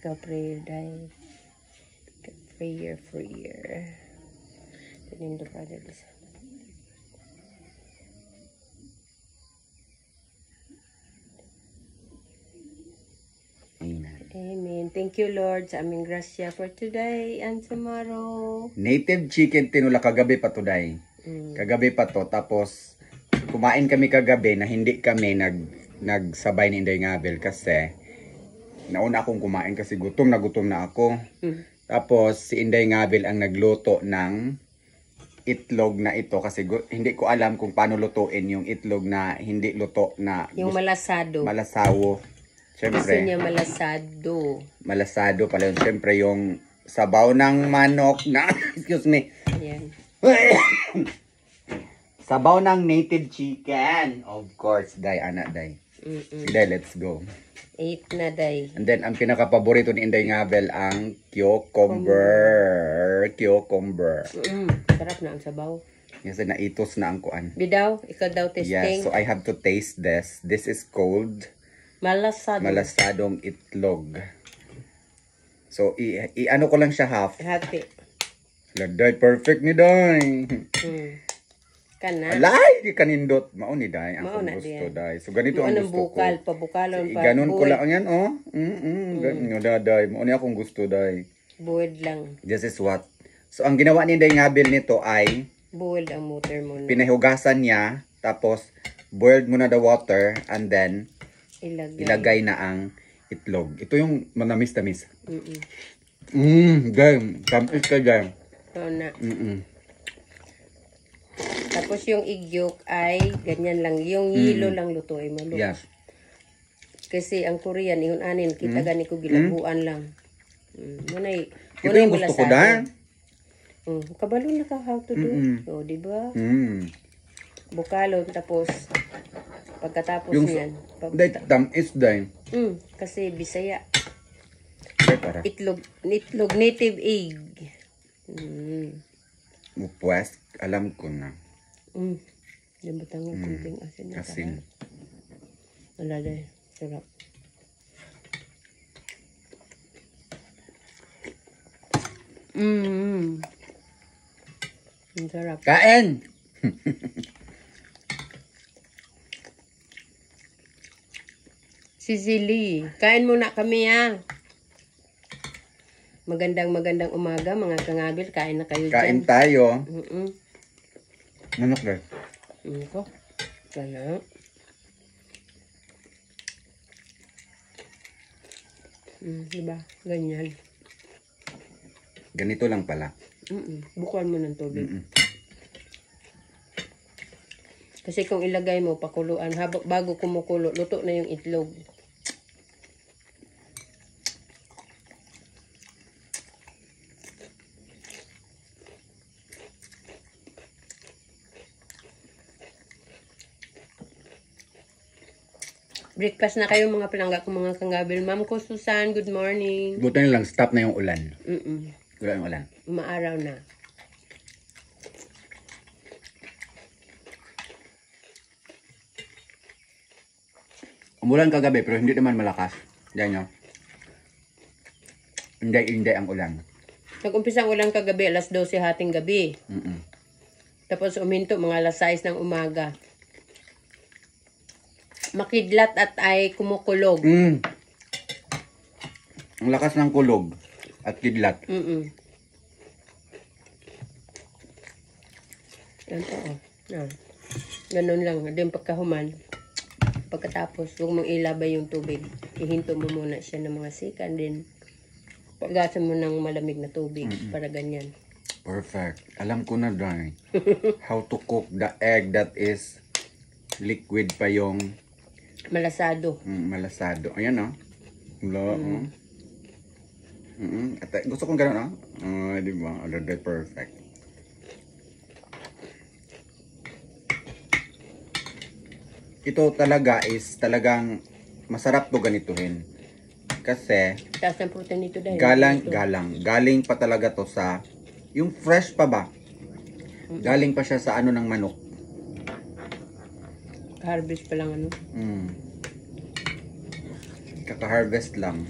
Ikaw prayer dahil. Prayer. Tinindo pa dito sa. Amen. Thank you, Lord, sa aming grasya for today and tomorrow. Native chicken tinula kagabi pa today. Kagabi pa to. Tapos, kumain kami kagabi na hindi kami nagsabay ni Inday Ngabel kasi nauna akong kumain kasi gutom na ako. Tapos, si Inday Ngabel ang nagluto ng itlog na ito kasi hindi ko alam kung paano lutuin yung itlog na hindi luto na yung malasado. Malasawo. Siyempre, gusto niya malasado. Malasado pala yun. Siyempre, yung sabaw ng manok na, excuse me. Ayan. Sabaw ng native chicken. Of course, day, anak, day. Day, let's go. 8 na, day. And then, ang pinaka-paborito ni Inday Ngabel, ang cucumber. Sarap na ang sabaw. Yes, naitos na ang kuan. Bidaw, ikaw daw testing. Yes, so I have to taste this. This is cold. Malasadong itlog. So, i-ano ko lang siya half. Happy. Day, perfect ni Day. Kana. Alay, di kanindot. Mauni, Day. Ang Mauna gusto, diyan. Day. So, ganito ang gusto bukal, ko. pabukalon pa. Ganun ko lang yan, oh. Ganun, Day. Mauni akong gusto, Day. Buwid lang. This is what. So, ang ginawa ni Inday Ngabel nito ay buwid ang water mo. Pinahugasan niya. Tapos, boiled muna the water. And then, ilagay na ang itlog. Ito yung manamis-tamis. Gam. Tamis ka, Gam. Oo na. Tapos yung igyok ay ganyan lang. Yung hilo lang lutuin mo. Yes. Kasi ang Korean, yung anin, kita gani ko gilabuan lang. Munay ito yung gusto ko, Dahil. Kabalo na ka how to do. O, diba? Bukalon, tapos pagkatapos yung niyan. tamis, Day. Kasi Bisaya. Para. Itlog native egg. Pues, alam ko na. Dabutang ng kunting asin na Asin. Wala dahil. Sarap. Ang sarap. Kain! Sicily. Kain muna kami, ha. Magandang umaga, mga kangabil. Kain na kayo Kain dyan. tayo. Manok, Day. Ko. Kaya. Diba? Ganyan. Ganito lang pala. Bukuan mo ng tubig. Kasi kung ilagay mo, pakuluan, bago kumukulo, luto na yung itlog. Breakfast na kayo mga palangga ko, mga kanggabil. Ma'am ko, Susan, good morning. Buti na lang, stop na yung ulan. Wala yung ulan. Umaaraw na. Umulan kagabi pero hindi naman malakas. Diyan nyo. Hindi ang ulan. Nag-umpisa ang ulan kagabi, alas 12 hating gabi. Tapos uminto mga alas 6 ng umaga. Makidlat at ay kumukulog. Ang lakas ng kulog at kidlat. Yan po, ganun lang. Doon pagkahuman. Pagkatapos, huwag mong ilabay yung tubig. Ihinto mo muna siya ng mga second. Then, pagasan mo ng malamig na tubig para ganyan. Perfect. Alam ko na, Day. How to cook the egg that is liquid pa yung malasado. Malasado. Ayan, oh. At gusto kong gano'n, oh. Diba? Already perfect. Ito talaga is talagang masarap to ganituhin. Kasi taas ng protein nito dahil galing pa talaga to sa yung fresh pa ba? Galing pa siya sa ano ng manok. Harvest pa lang ano. Kaka-harvest lang.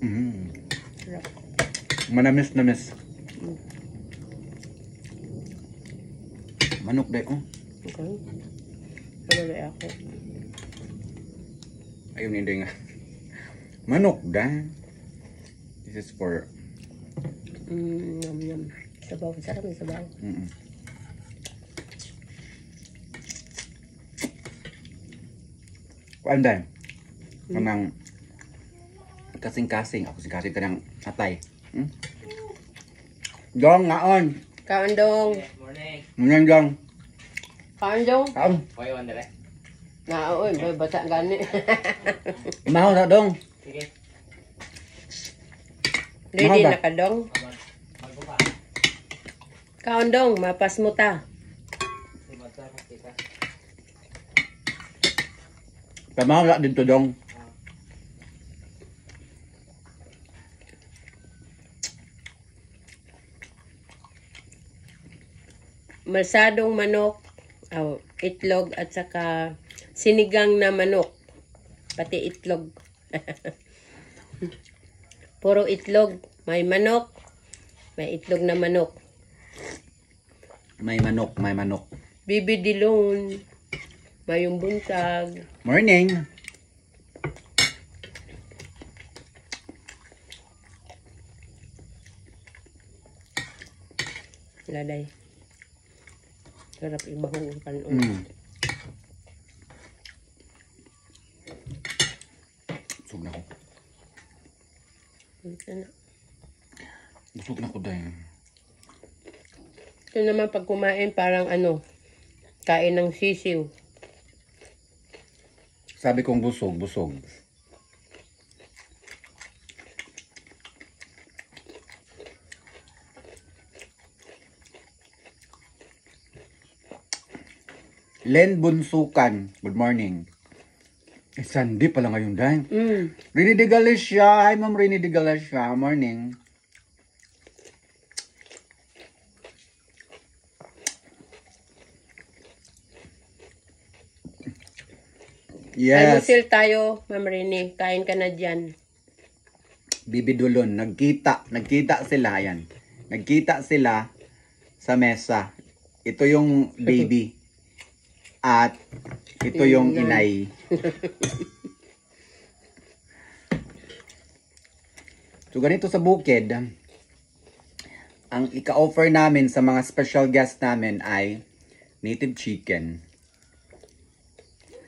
Sarap. Manamis-namis. Manok day, oh. Okay. Pagawin ako. Ayun, hindi nga. Manok day. This is for... Yum, yum. Sabaw. Sarap yung sabaw. Kuan day. Kanang... Kasing-kasing. Ako kasing-kasing ka ng atay. Dong, ngaon. Kaon dong. Morning. Ngayon, Dong. Kaon dong. Kaon. Hoy, Wandere. Naoy, may basa gani. Imahaw na, Dong. Sige. Ready Mahaba. na ka dong. Magbuka. Kaon dong, mapas mo ta. Simagsa ka kita. Tamahaw na dito, Dong. Masadong manok, itlog at saka sinigang na manok. Pati itlog. Puro itlog. May manok. May itlog na manok. May manok, may manok. Bibi dilon. Mayong buntag. Morning. Laday. Sarap ibahong ang kanon. Busog na ko. Ito na. Busog na ko dahil. Ito naman pag kumain parang kain ng sisiw. Sabi kong busog, busog. Len Bunsukan, good morning. Sunday pala ngayon, dahil. Rini de Galicia. Hi, Ma'am Rini de Galicia. Morning. Yes. Ayusil tayo, Ma'am Rini. Kain ka na dyan. Bibi Dulon. Nagkita sila. Yan. Nagkita sila sa mesa. Ito yung baby. At ito yung inay. So ganito sa bukid, ang ika-offer namin sa mga special guest namin ay native chicken.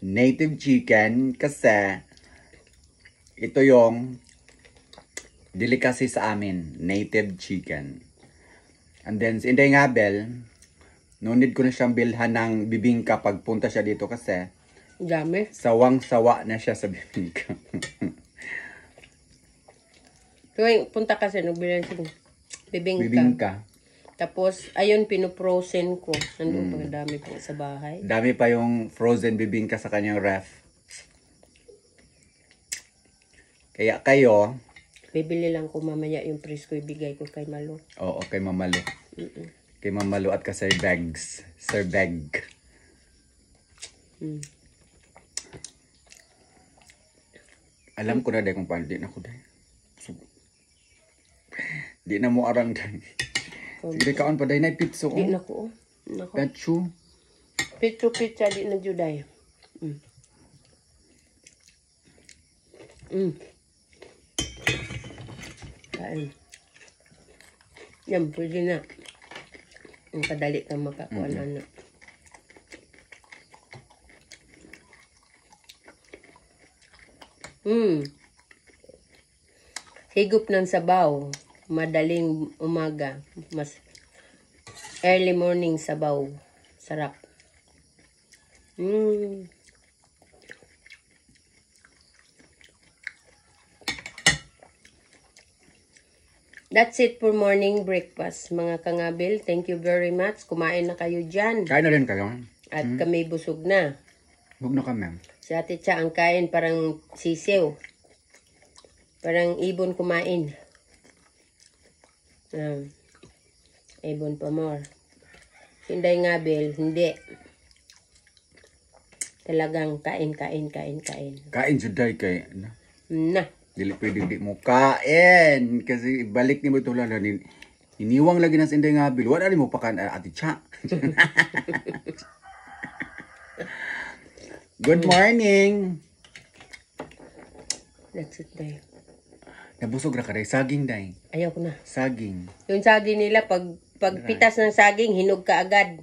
Native chicken kasi ito yung delicacy sa amin, native chicken. And then si Inday Ngabel, no need ko na siyang bilhan ng bibingka pagpunta siya dito kasi Dami. sawang-sawa na siya sa bibingka. Tuwing punta kasi, nagbilan siya bibingka. Bibingka. Tapos, ayun, pinoprosen ko. Nandun pa dami po sa bahay. Dami pa yung frozen bibingka sa kanyang ref. Kaya kayo, Bibili lang ko mamaya yung presko ibigay ko kay Malo. oo, kay Mamalo. Kay Mamalo at kay Sir Bags. Sir Bag. Alam ko na dahil kung paano. Di na ko dahil. Di na mo arang dahil. Sige, kaon pa dahil na pizza. Di na ko. Nako. Petsu. Pizza di na juday. Kain. Yan, pwede na. Ang kadali kang makakuha na. Higop ng sabaw. Madaling umaga. Mas early morning sabaw. Sarap. That's it for morning breakfast, mga kangabil. Thank you very much. Kumain na kayo dyan. Kain na rin kayo. At kami busog na. Huwag na kami. Si Ate Cha ang kain parang sisiw. Parang ibon kumain. Ibon pa more. Si Inday Ngabel, hindi. Talagang kain. Kain juday kay. Na. Dili pwede di mo kain. Kasi balik ni mo ito lalo. Iniwang lagi na sa Inday nga bil. Wala rin mo pa kan ati cha. Good morning. That's it, day. Nabusog ra ka day. Saging day. Ayaw ko na. Saging. Yung saging nila, pag pitas ng saging, hinog ka agad.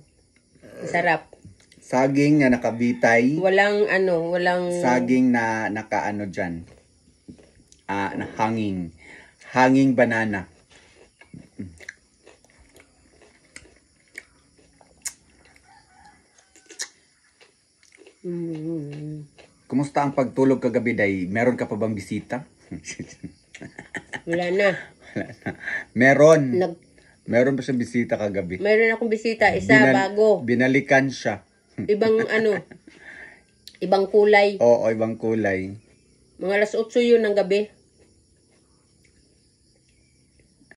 Sarap. Saging na nakabitay. Walang Saging na nakaano dyan. Na hanging. Hanging banana. Kumusta ang pagtulog kagabi day? Meron ka pa bang bisita? Wala na. Meron. Nag, Meron pa siyang bisita kagabi. Mayroon akong bisita, isa bago. Binalikan siya. Ibang ibang kulay. Oo, ibang kulay. Mga alas 8 yun ng gabi.